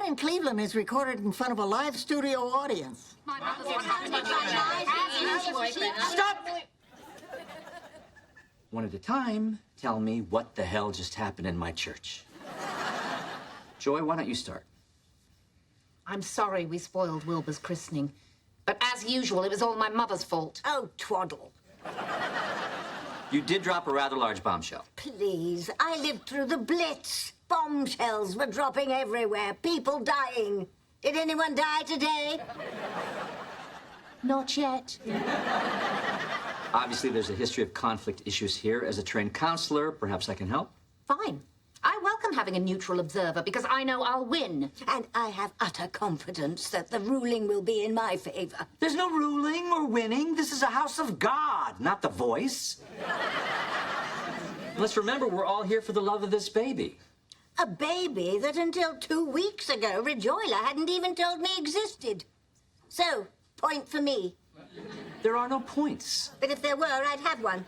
in Cleveland is recorded in front of a live studio audience. Stop! One at a time, tell me what the hell just happened in my church. Joy, why don't you start? I'm sorry we spoiled Wilbur's christening. But as usual, it was all my mother's fault. Oh, twaddle. You did drop a rather large bombshell. Please, I lived through the Blitz. Bombshells were dropping everywhere, people dying. Did anyone die today? Not yet. Obviously, there's a history of conflict issues here. As a trained counselor, perhaps I can help. Fine. I welcome having a neutral observer because I know I'll win. And I have utter confidence that the ruling will be in my favor. There's no ruling or winning. This is a house of God, not The Voice. Let's remember, we're all here for the love of this baby. A baby that until 2 weeks ago, Rejoiler hadn't even told me existed. So, point for me. There are no points. But if there were, I'd have one.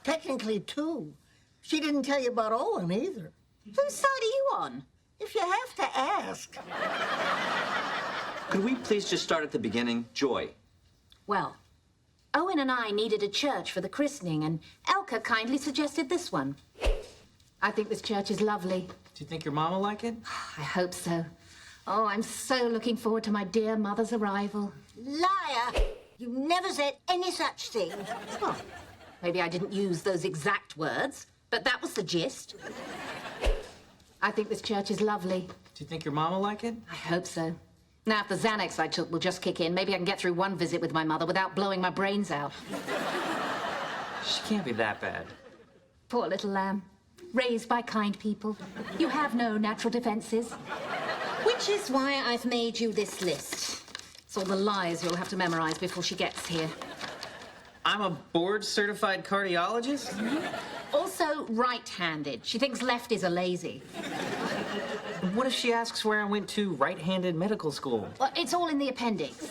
Technically, two. She didn't tell you about Owen either. Whose side are you on? If you have to ask. Could we please just start at the beginning? Joy. Well, Owen and I needed a church for the christening, and Elka kindly suggested this one. I think this church is lovely. Do you think your mom will like it? I hope so. Oh, I'm so looking forward to my dear mother's arrival. Liar! You never said any such thing. Well, maybe I didn't use those exact words, but that was the gist. I think this church is lovely. Do you think your mom will like it? I hope so. Now, if the Xanax I took will just kick in, maybe I can get through one visit with my mother without blowing my brains out. She can't be that bad. Poor little lamb. Raised by kind people. You have no natural defenses. Which is why I've made you this list. It's all the lies you'll have to memorize before she gets here. I'm a board-certified cardiologist? Also right-handed. She thinks lefties are lazy. What if she asks where I went to right-handed medical school? Well, it's all in the appendix.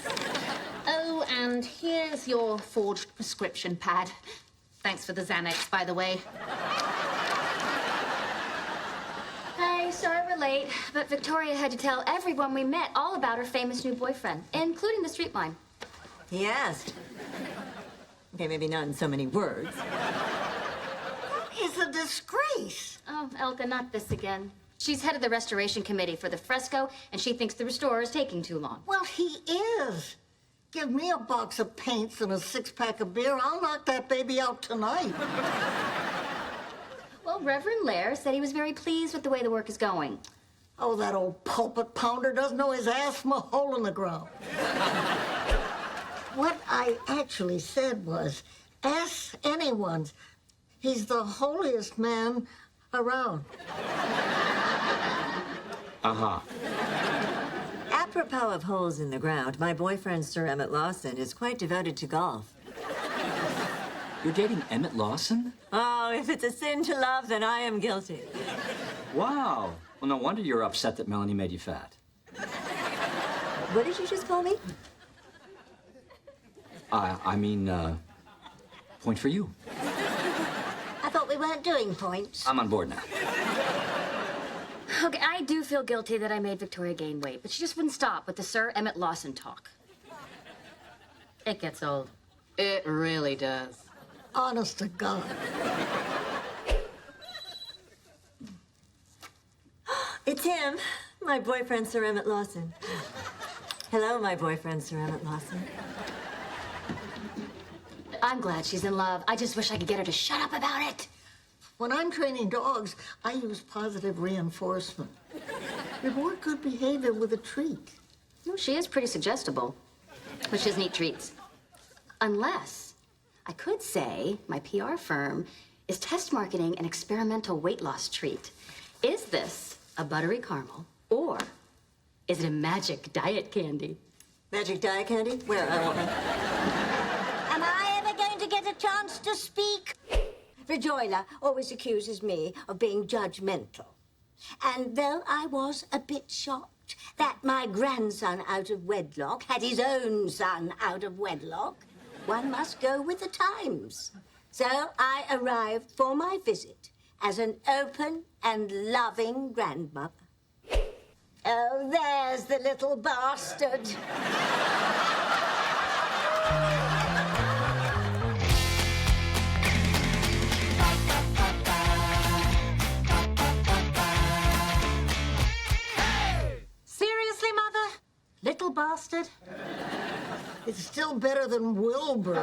Oh, and here's your forged prescription pad. Thanks for the Xanax, by the way. Hi, sorry we're late, but Victoria had to tell everyone we met all about her famous new boyfriend, including the street line. He asked. Okay, maybe not in so many words. It's a disgrace. Oh, Elka, not this again. She's head of the restoration committee for the fresco, and she thinks the restorer is taking too long. Well, he is. Give me a box of paints and a six-pack of beer. I'll knock that baby out tonight. Well, Reverend Lair said he was very pleased with the way the work is going. Oh, that old pulpit pounder doesn't know his ass from a hole in the ground. What I actually said was, ask anyone. He's the holiest man around. Uh-huh. Apropos of holes in the ground, my boyfriend, Sir Emmet Lawson, is quite devoted to golf. You're dating Emmet Lawson? Oh, if it's a sin to love, then I am guilty. Wow. Well, no wonder you're upset that Melanie made you fat. What did you just call me? I mean, point for you. I thought we weren't doing points. I'm on board now. Okay, I do feel guilty that I made Victoria gain weight, but she just wouldn't stop with the Sir Emmet Lawson talk. It gets old. It really does. Honest to God. It's him, my boyfriend, Sir Emmet Lawson. Hello, my boyfriend, Sir Emmet Lawson. I'm glad she's in love. I just wish I could get her to shut up about it. When I'm training dogs, I use positive reinforcement. Reward good behavior with a treat. Well, she is pretty suggestible, but she doesn't eat treats. Unless, I could say my PR firm is test marketing an experimental weight loss treat. Is this a buttery caramel, or is it a magic diet candy? Magic diet candy? Where? I want one. Am I ever going to get a chance to speak? Rejoiler always accuses me of being judgmental. And though I was a bit shocked that my grandson out of wedlock had his own son out of wedlock, one must go with the times. So I arrived for my visit as an open and loving grandmother. Oh, there's the little bastard. Seriously, Mother? Little bastard? It's still better than Wilbur.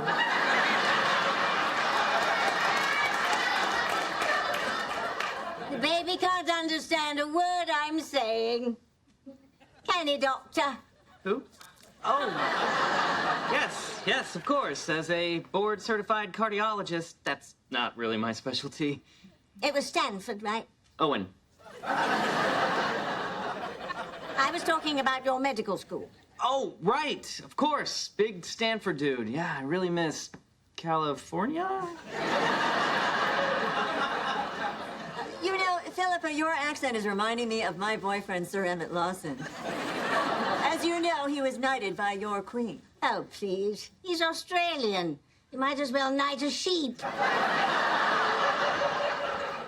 The baby can't understand a word I'm saying. Can he, Doctor? Who? Oh. Yes, of course. As a board-certified cardiologist, that's not really my specialty. It was Stanford, right? Owen. I was talking about your medical school. Oh, right. Of course. Big Stanford dude. Yeah, I really miss California. You know, Philippa, your accent is reminding me of my boyfriend, Sir Emmet Lawson. As you know, he was knighted by your queen. Oh, please. He's Australian. You might as well knight a sheep.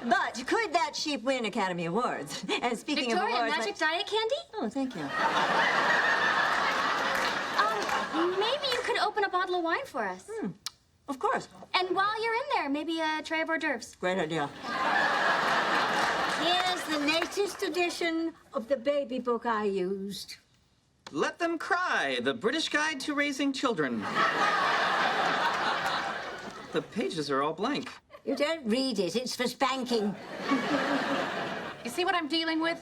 But could that sheep win Academy Awards? And speaking Victoria, of awards... magic diet candy? Oh, thank you. Maybe you could open a bottle of wine for us. Of course. And while you're in there, maybe a tray of hors d'oeuvres. Great idea. Here's the latest edition of the baby book I used. Let Them Cry, the British Guide to Raising Children. The pages are all blank. You don't read it. It's for spanking. You see what I'm dealing with?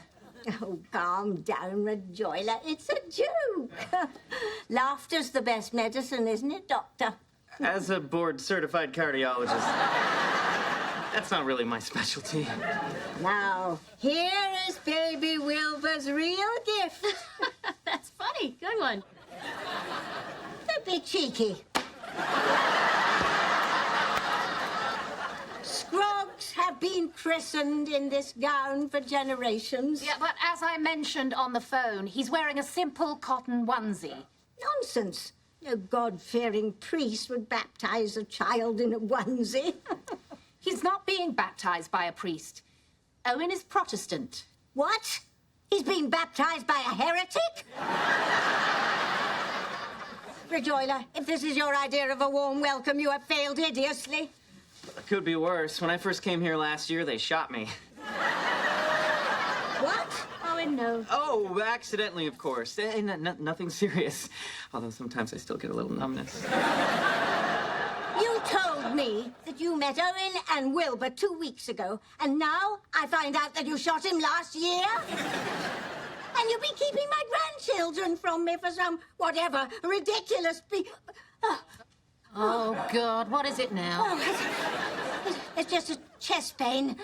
Oh, calm down, Rejoiler. It's a joke. Laughter's the best medicine, isn't it, Doctor? As a board-certified cardiologist, that's not really my specialty. Now, here is baby Wilbur's real gift. That's funny. Good one. Don't be cheeky. Scrogs have been christened in this gown for generations. Yeah, but as I mentioned on the phone, he's wearing a simple cotton onesie. Nonsense. No God-fearing priest would baptize a child in a onesie. He's not being baptized by a priest. Owen is Protestant. What? He's been baptized by a heretic? Rejoiler, if this is your idea of a warm welcome, you have failed hideously. It could be worse. When I first came here last year, they shot me. What? Owen, no. Oh, accidentally, of course. Nothing serious. Although sometimes I still get a little numbness. You told me that you met Owen and Wilbur 2 weeks ago, and now I find out that you shot him last year? And you've been keeping my grandchildren from me for some, whatever, ridiculous Oh, God, what is it now? Oh, it's just a chest pain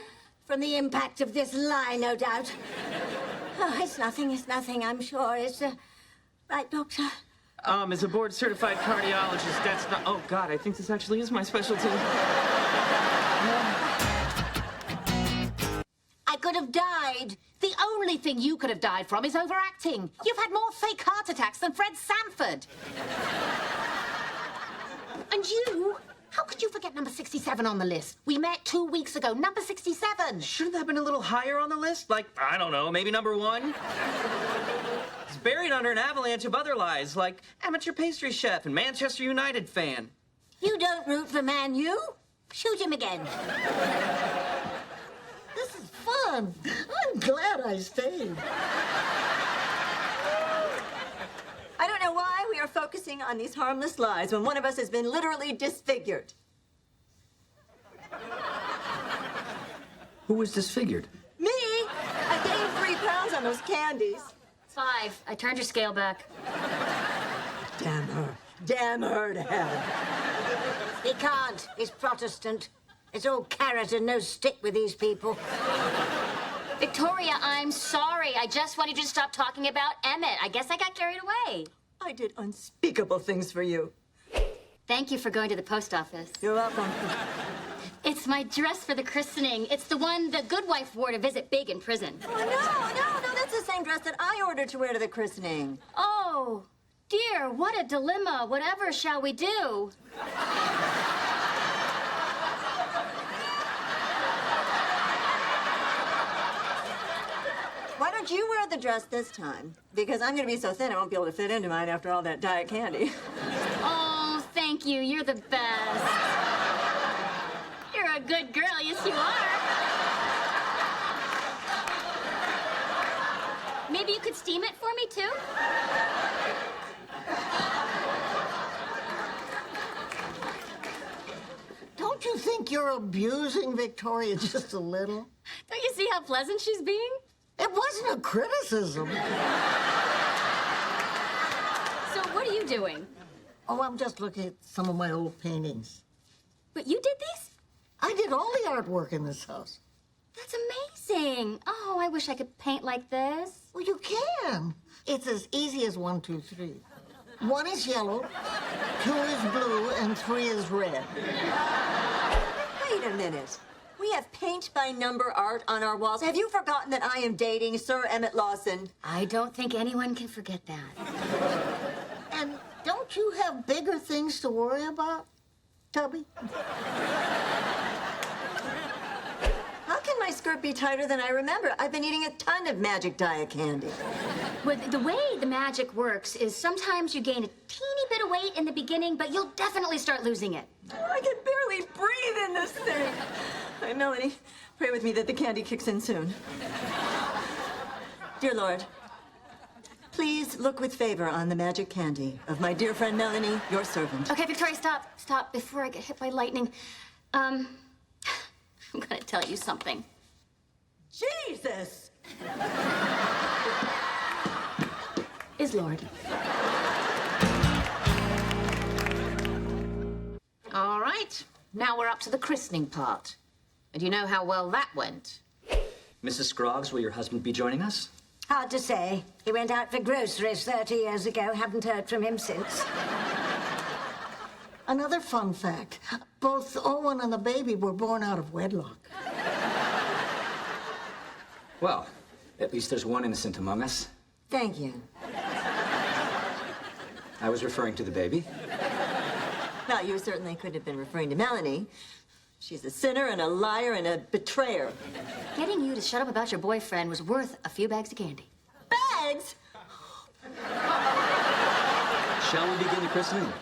from the impact of this lie, no doubt. Oh, it's nothing, I'm sure. It's, right, Doctor? As a board-certified cardiologist, that's not... Oh, God, I think this actually is my specialty. I could have died. The only thing you could have died from is overacting. You've had more fake heart attacks than Fred Sanford. And you? How could you forget number 67 on the list? We met 2 weeks ago. Number 67. Shouldn't that have been a little higher on the list? Like, I don't know, maybe number 1? It's buried under an avalanche of other lies, like amateur pastry chef and Manchester United fan. You don't root for Man U? Shoot him again. This is fun. I'm glad I stayed. I don't know why we are focusing on these harmless lies when one of us has been literally disfigured. Who was disfigured? Me? I gained 3 pounds on those candies. 5. I turned your scale back. Damn her. Damn her to hell. He can't. He's Protestant. It's all carrot and no stick with these people. Victoria, I'm sorry. I just wanted you to stop talking about Emmet. I guess I got carried away. I did unspeakable things for you. Thank you for going to the post office. You're welcome. It's my dress for the christening. It's the one the good wife wore to visit Big in prison. Oh, no, that's the same dress that I ordered to wear to the christening. Oh, dear, what a dilemma. Whatever shall we do? Why don't you wear the dress this time? Because I'm going to be so thin I won't be able to fit into mine after all that diet candy. Oh, thank you. You're the best. You're a good girl. Yes, you are. Maybe you could steam it for me, too? Don't you think you're abusing Victoria just a little? Don't you see how pleasant she's being? It wasn't a criticism. So what are you doing? Oh, I'm just looking at some of my old paintings. But you did these? I did all the artwork in this house. That's amazing. Oh, I wish I could paint like this. Well, you can. It's as easy as 1, 2, 3. 1 is yellow, 2 is blue, and 3 is red. Wait a minute. We have paint-by-number art on our walls. Have you forgotten that I am dating Sir Emmet Lawson? I don't think anyone can forget that. And don't you have bigger things to worry about, Tubby? How can my skirt be tighter than I remember? I've been eating a ton of magic diet candy. Well, the way the magic works is sometimes you gain a teeny bit of weight in the beginning, but you'll definitely start losing it. I can barely breathe in this thing. Hi, Melanie. Pray with me that the candy kicks in soon. Dear Lord, please look with favor on the magic candy of my dear friend Melanie, your servant. Okay, Victoria, stop. Stop before I get hit by lightning. I'm gonna tell you something. Jesus! Is Lord. All right, now we're up to the christening part. And you know how well that went. Mrs. Scroggs, will your husband be joining us? Hard to say. He went out for groceries 30 years ago. Haven't heard from him since. Another fun fact. Both Owen and the baby were born out of wedlock. Well, at least there's one innocent among us. Thank you. I was referring to the baby. Well, you certainly couldn't have been referring to Melanie. She's a sinner and a liar and a betrayer. Getting you to shut up about your boyfriend was worth a few bags of candy. Bags? Shall we begin the christening?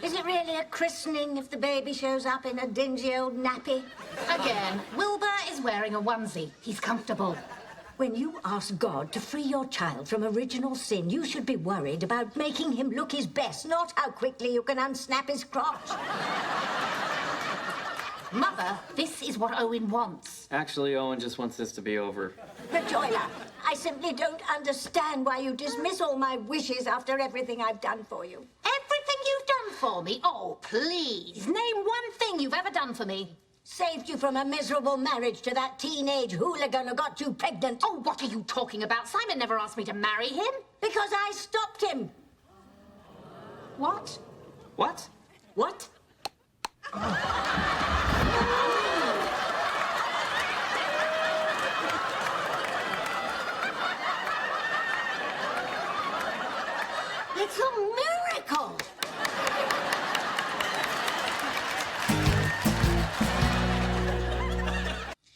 Is it really a christening if the baby shows up in a dingy old nappy? Again, Wilbur is wearing a onesie. He's comfortable. When you ask God to free your child from original sin, you should be worried about making him look his best, not how quickly you can unsnap his crotch. Mother, this is what Owen wants. Actually, Owen just wants this to be over. Rejoice, I simply don't understand why you dismiss all my wishes after everything I've done for you. Everything you've done for me? Oh, please. Name one thing you've ever done for me. Saved you from a miserable marriage to that teenage hooligan who got you pregnant. Oh, what are you talking about? Simon never asked me to marry him. Because I stopped him. What? What? What? It's a miracle.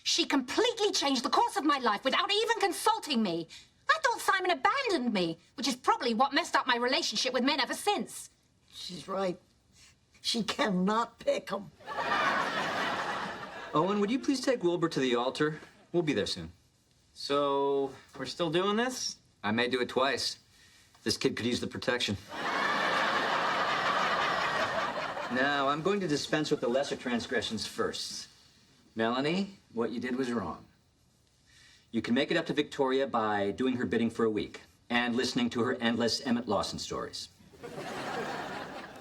She completely changed the course of my life without even consulting me. I thought Simon abandoned me, which is probably what messed up my relationship with men ever since. She's right. She cannot pick him. Owen, would you please take Wilbur to the altar? We'll be there soon. So, we're still doing this? I may do it twice. This kid could use the protection. Now, I'm going to dispense with the lesser transgressions first. Melanie, what you did was wrong. You can make it up to Victoria by doing her bidding for a week and listening to her endless Emmet Lawson stories.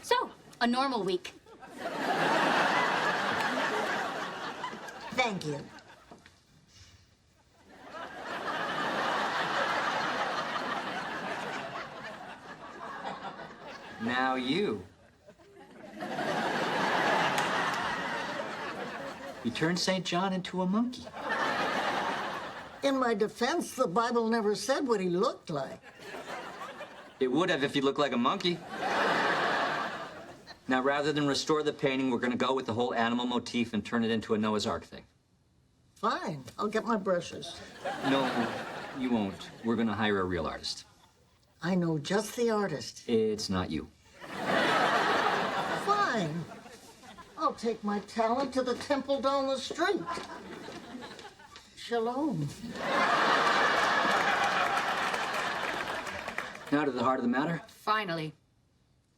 So, a normal week. Thank you. Now you. You turned St. John into a monkey. In my defense, the Bible never said what he looked like. It would have if you looked like a monkey. Now, rather than restore the painting, we're going to go with the whole animal motif and turn it into a Noah's Ark thing. Fine, I'll get my brushes. No, you won't. We're gonna hire a real artist. I know just the artist. It's not you. Fine. I'll take my talent to the temple down the street. Shalom. Now to the heart of the matter. Finally.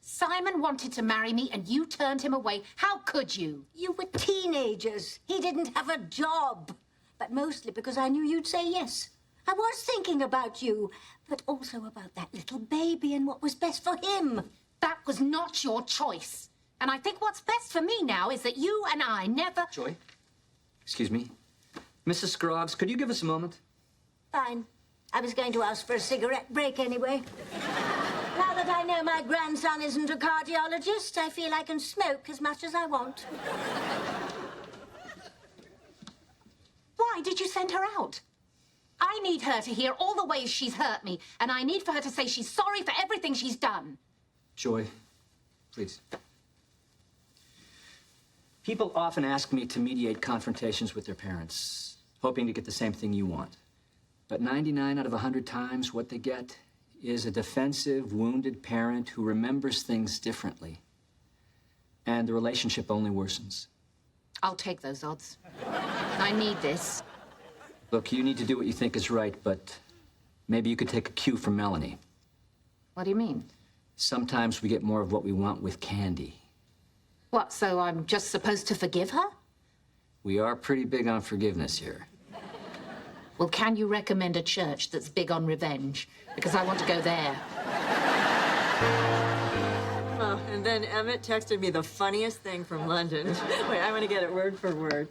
Simon wanted to marry me and you turned him away. How could you? You were teenagers. He didn't have a job. But mostly because I knew you'd say yes. I was thinking about you, but also about that little baby and what was best for him. That was not your choice. And I think what's best for me now is that you and I never... Joy? Excuse me? Mrs. Scroggs, could you give us a moment? Fine. I was going to ask for a cigarette break anyway. Now that I know my grandson isn't a cardiologist, I feel I can smoke as much as I want. Why did you send her out? I need her to hear all the ways she's hurt me, and I need for her to say she's sorry for everything she's done. Joy, please. People often ask me to mediate confrontations with their parents, hoping to get the same thing you want. But 99 out of 100 times, what they get is a defensive, wounded parent who remembers things differently. And the relationship only worsens. I'll take those odds. I need this. Look, you need to do what you think is right, but maybe you could take a cue from Melanie. What do you mean? Sometimes we get more of what we want with candy. What, so I'm just supposed to forgive her? We are pretty big on forgiveness here. Well, can you recommend a church that's big on revenge? Because I want to go there. Oh, and then Emmet texted me the funniest thing from London. Wait, I'm gonna get it word for word.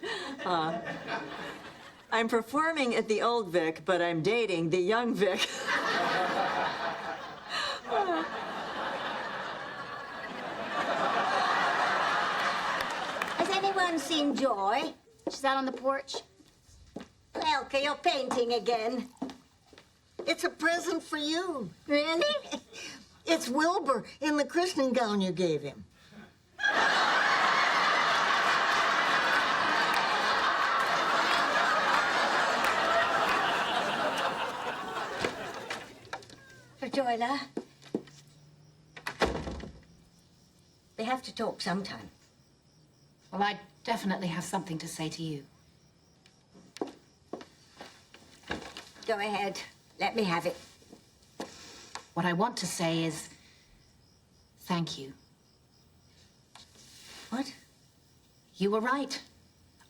I'm performing at the old Vic, but I'm dating the young Vic. Has anyone seen Joy? She's out on the porch. Elka, you're painting again. It's a present for you. Really? It's Wilbur in the christening gown you gave him. Joyla, we have to talk sometime. Well, I definitely have something to say to you. Go ahead. Let me have it. What I want to say is thank you. What? You were right.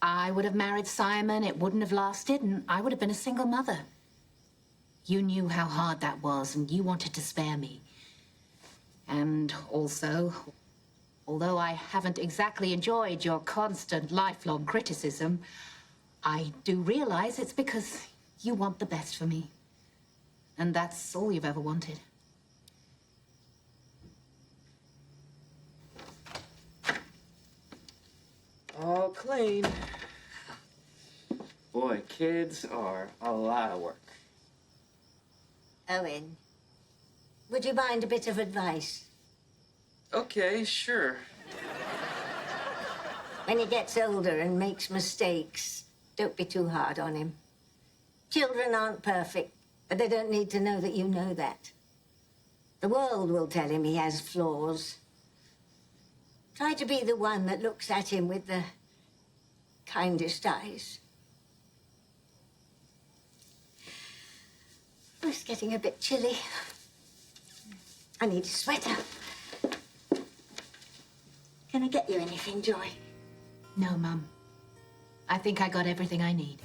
I would have married Simon, it wouldn't have lasted, and I would have been a single mother. You knew how hard that was, and you wanted to spare me. And also, although I haven't exactly enjoyed your constant, lifelong criticism, I do realize it's because you want the best for me. And that's all you've ever wanted. All clean. Boy, kids are a lot of work. Owen, would you mind a bit of advice? Okay, sure. When he gets older and makes mistakes, don't be too hard on him. Children aren't perfect, but they don't need to know that you know that. The world will tell him he has flaws. Try to be the one that looks at him with the kindest eyes. Oh, it's getting a bit chilly. I need a sweater. Can I get you anything, Joy? No, Mum. I think I got everything I need.